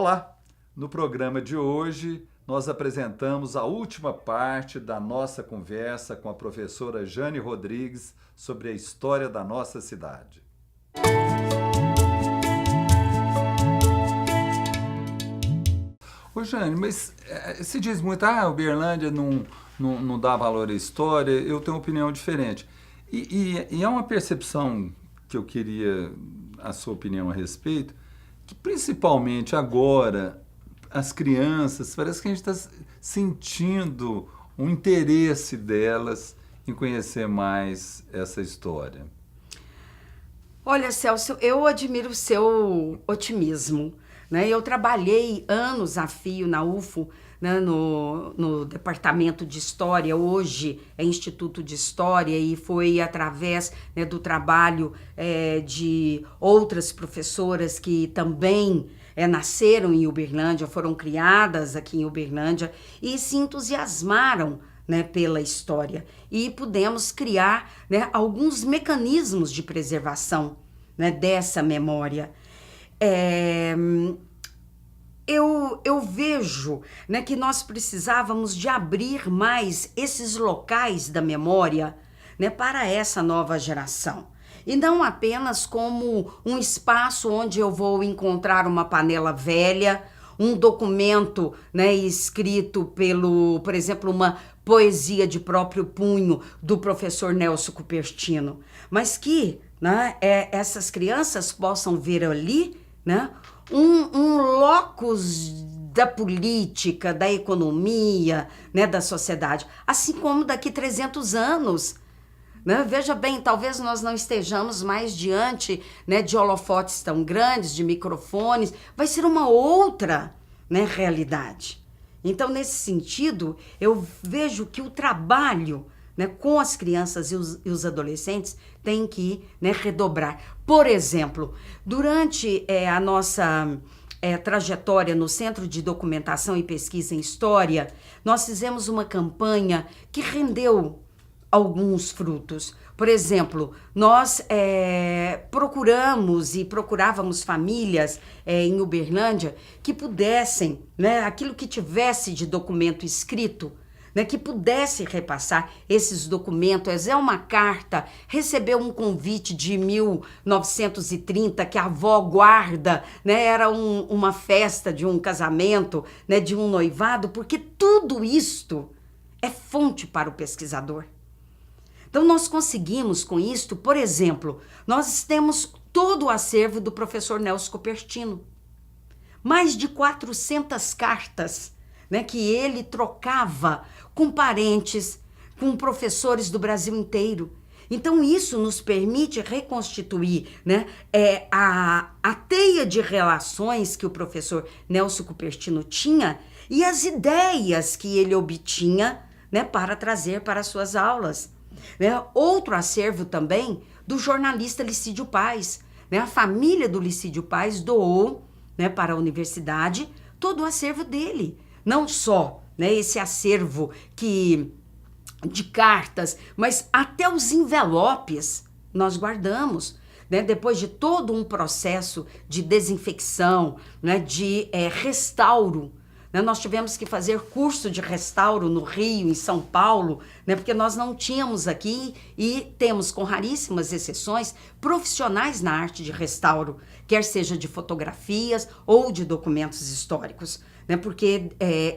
Olá! No programa de hoje, nós apresentamos a última parte da nossa conversa com a professora Jane Rodrigues sobre a história da nossa cidade. Ô Jane, mas se diz muito, Uberlândia não dá valor à história, eu tenho uma opinião diferente. E é uma percepção que eu queria a sua opinião a respeito, que principalmente agora, as crianças, parece que a gente está sentindo um interesse delas em conhecer mais essa história. Olha, Celso, eu admiro o seu otimismo, né? Eu trabalhei anos a fio na UFO, né, no Departamento de História, hoje é Instituto de História, e foi através, né, do trabalho de outras professoras que também nasceram em Uberlândia, foram criadas aqui em Uberlândia e se entusiasmaram, né, pela história. E pudemos criar, né, alguns mecanismos de preservação, né, dessa memória. Eu vejo, né, que nós precisávamos de abrir mais esses locais da memória, né, para essa nova geração. E não apenas como um espaço onde eu vou encontrar uma panela velha, um documento, né, escrito por exemplo, uma poesia de próprio punho do professor Nelson Cupertino, mas que, né, essas crianças possam ver ali, né, um locus da política, da economia, né, da sociedade, assim como daqui 300 anos, né? Veja bem, talvez nós não estejamos mais diante, né, de holofotes tão grandes, de microfones, vai ser uma outra, né, realidade. Então, nesse sentido, eu vejo que o trabalho, né, com as crianças e os adolescentes tem que, né, redobrar. Por exemplo, durante a nossa trajetória no Centro de Documentação e Pesquisa em História, nós fizemos uma campanha que rendeu alguns frutos. Por exemplo, nós procurávamos famílias em Uberlândia que pudessem, né, aquilo que tivesse de documento escrito, né, que pudesse repassar esses documentos. É uma carta, recebeu um convite de 1930 que a avó guarda, né, era uma festa de um casamento, né, de um noivado, porque tudo isto é fonte para o pesquisador. Então, nós conseguimos com isto, por exemplo, nós temos todo o acervo do professor Nelson Cupertino. Mais de 400 cartas, né, que ele trocava com parentes, com professores do Brasil inteiro. Então, isso nos permite reconstituir, né, a teia de relações que o professor Nelson Cupertino tinha e as ideias que ele obtinha, né, para trazer para as suas aulas. Né? Outro acervo também do jornalista Licídio Paes, né? A família do Licídio Paes doou, né, para a universidade todo o acervo dele, não só, né, esse acervo de cartas, mas até os envelopes nós guardamos, né? Depois de todo um processo de desinfecção, né, de restauro. Nós tivemos que fazer curso de restauro no Rio, em São Paulo, né, porque nós não tínhamos aqui, e temos, com raríssimas exceções, profissionais na arte de restauro, quer seja de fotografias ou de documentos históricos, né, porque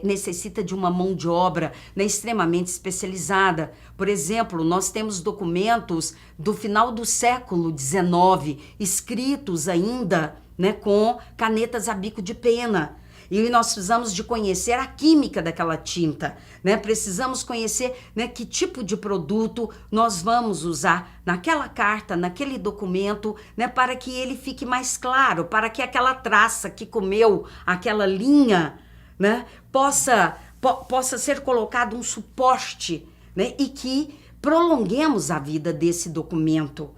necessita de uma mão de obra, né, extremamente especializada. Por exemplo, nós temos documentos do final do século XIX, escritos ainda, né, com canetas a bico de pena. E nós precisamos de conhecer a química daquela tinta, né? Precisamos conhecer, né, que tipo de produto nós vamos usar naquela carta, naquele documento, né, para que ele fique mais claro, para que aquela traça que comeu aquela linha, né, possa ser colocado um suporte, né, e que prolonguemos a vida desse documento.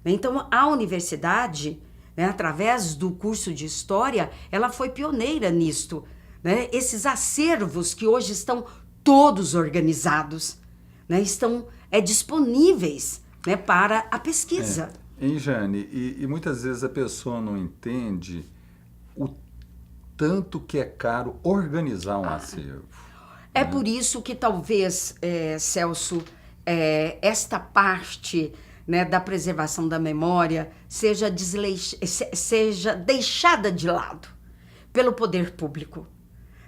Então, a universidade, né, através do curso de História, ela foi pioneira nisto, né? Esses acervos que hoje estão todos organizados, né, estão disponíveis, né, para a pesquisa. Hein, Jane? E muitas vezes a pessoa não entende o tanto que é caro organizar um acervo. É por isso que talvez, Celso, esta parte, né, da preservação da memória seja deixada de lado pelo poder público.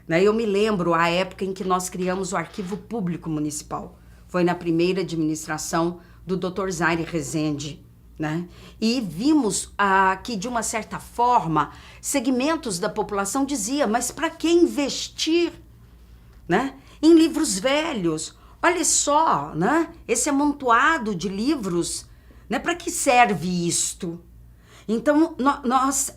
Né? Eu me lembro a época em que nós criamos o Arquivo Público Municipal. Foi na primeira administração do Dr. Zaire Rezende. Né? E vimos que, de uma certa forma, segmentos da população diziam, mas para que investir, né, em livros velhos? Olha só, né, esse amontoado de livros, né, para que serve isto? Então, nós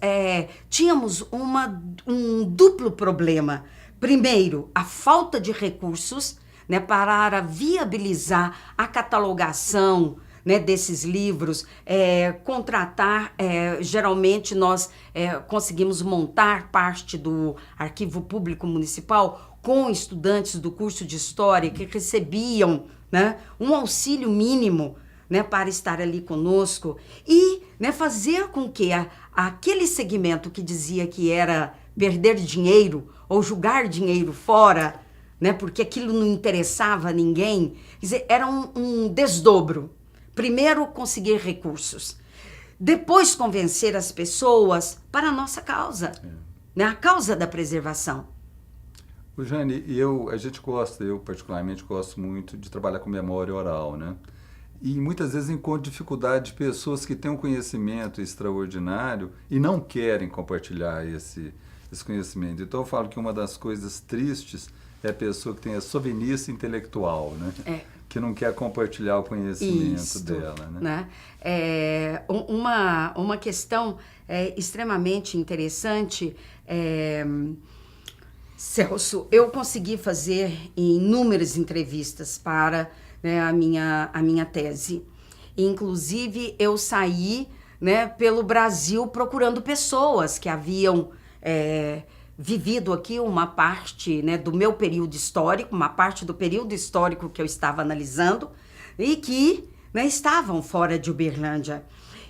tínhamos um duplo problema. Primeiro, a falta de recursos, né, para viabilizar a catalogação, né, desses livros, contratar, geralmente nós conseguimos montar parte do Arquivo Público Municipal com estudantes do curso de História que recebiam, né, um auxílio mínimo, né, para estar ali conosco e, né, fazer com que aquele segmento que dizia que era perder dinheiro ou jogar dinheiro fora, né, porque aquilo não interessava a ninguém, quer dizer, era um desdobro. Primeiro, conseguir recursos. Depois, convencer as pessoas para a nossa causa, né? A causa da preservação. Jane, eu particularmente gosto muito de trabalhar com memória oral, né? E muitas vezes encontro dificuldade de pessoas que têm um conhecimento extraordinário e não querem compartilhar esse conhecimento. Então eu falo que uma das coisas tristes é a pessoa que tem a sovinícia intelectual, né? Que não quer compartilhar o conhecimento dela. Né? Uma questão extremamente interessante, Celso, eu consegui fazer inúmeras entrevistas para, né, a minha tese. Inclusive, eu saí, né, pelo Brasil procurando pessoas que haviam vivido aqui uma parte, né, do meu período histórico, uma parte do período histórico que eu estava analisando e que, né, estavam fora de Uberlândia.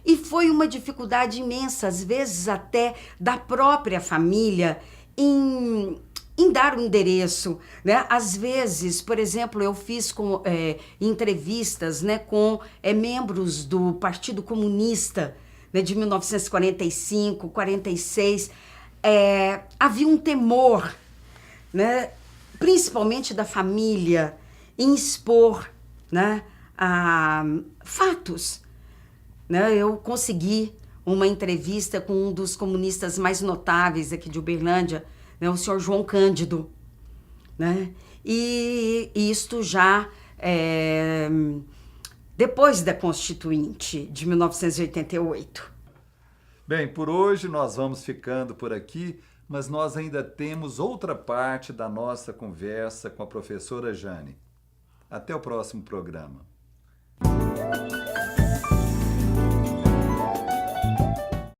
E foi uma dificuldade imensa, às vezes até da própria família, em dar o endereço, né? Às vezes, por exemplo, eu fiz entrevistas, né, com membros do Partido Comunista, né, de 1945, 46. Havia um temor, né, principalmente da família, em expor, né, fatos. Né? Eu consegui uma entrevista com um dos comunistas mais notáveis aqui de Uberlândia, né, o senhor João Cândido. Né? E isto já depois da Constituinte de 1988. Bem, por hoje nós vamos ficando por aqui, mas nós ainda temos outra parte da nossa conversa com a professora Jane. Até o próximo programa.